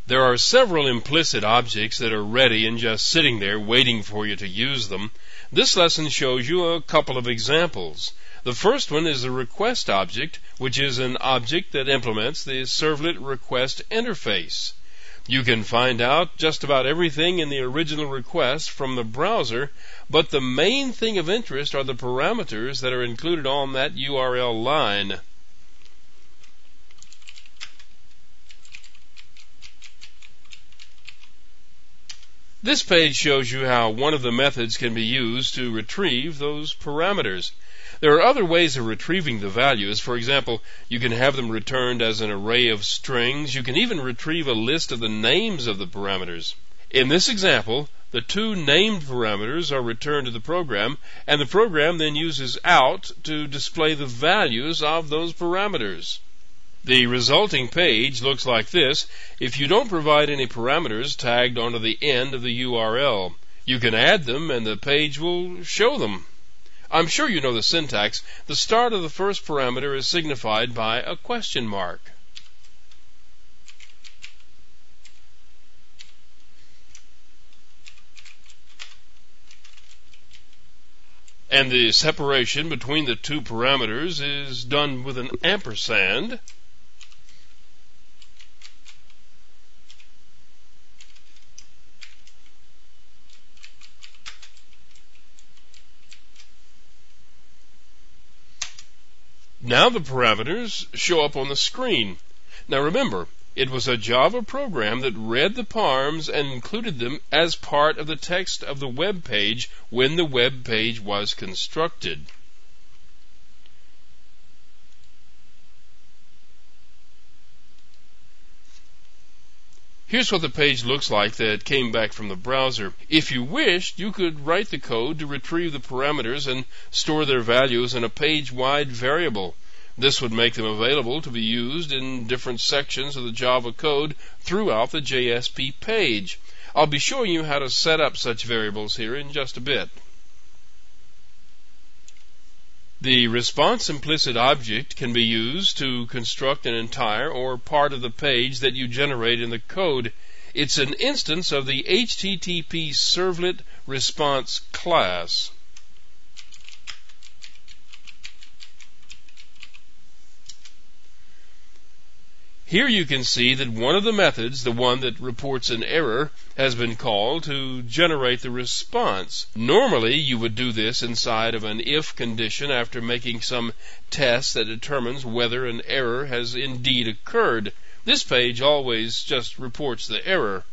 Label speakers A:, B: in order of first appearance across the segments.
A: There are several implicit objects that are ready and just sitting there waiting for you to use them. This lesson shows you a couple of examples. The first one is the request object, which is an object that implements the servlet request interface. You can find out just about everything in the original request from the browser, but the main thing of interest are the parameters that are included on that URL line. This page shows you how one of the methods can be used to retrieve those parameters. There are other ways of retrieving the values. For example, you can have them returned as an array of strings. You can even retrieve a list of the names of the parameters. In this example, the two named parameters are returned to the program, and the program then uses out to display the values of those parameters. The resulting page looks like this if you don't provide any parameters tagged onto the end of the URL. You can add them and the page will show them. I'm sure you know the syntax. The start of the first parameter is signified by a question mark. And the separation between the two parameters is done with an ampersand. Now the parameters show up on the screen. Now remember, it was a Java program that read the params and included them as part of the text of the web page when the web page was constructed. Here's what the page looks like that came back from the browser. If you wished, you could write the code to retrieve the parameters and store their values in a page-wide variable. This would make them available to be used in different sections of the Java code throughout the JSP page. I'll be showing you how to set up such variables here in just a bit. The response implicit object can be used to construct an entire or part of the page that you generate in the code. It's an instance of the HTTP servlet response class. Here you can see that one of the methods, the one that reports an error, has been called to generate the response. Normally, you would do this inside of an if condition after making some test that determines whether an error has indeed occurred. This page always just reports the error.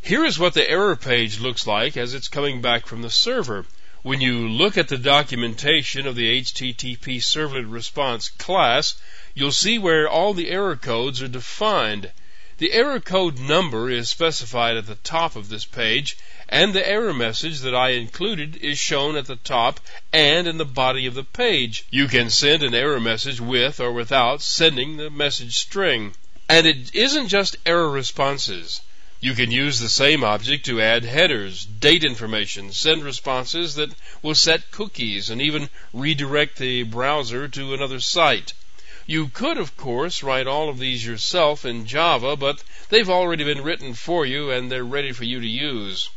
A: Here is what the error page looks like as it's coming back from the server. When you look at the documentation of the HTTP servlet response class, you'll see where all the error codes are defined. The error code number is specified at the top of this page, and the error message that I included is shown at the top and in the body of the page. You can send an error message with or without sending the message string. And it isn't just error responses. You can use the same object to add headers, date information, send responses that will set cookies, and even redirect the browser to another site. You could, of course, write all of these yourself in Java, but they've already been written for you and they're ready for you to use.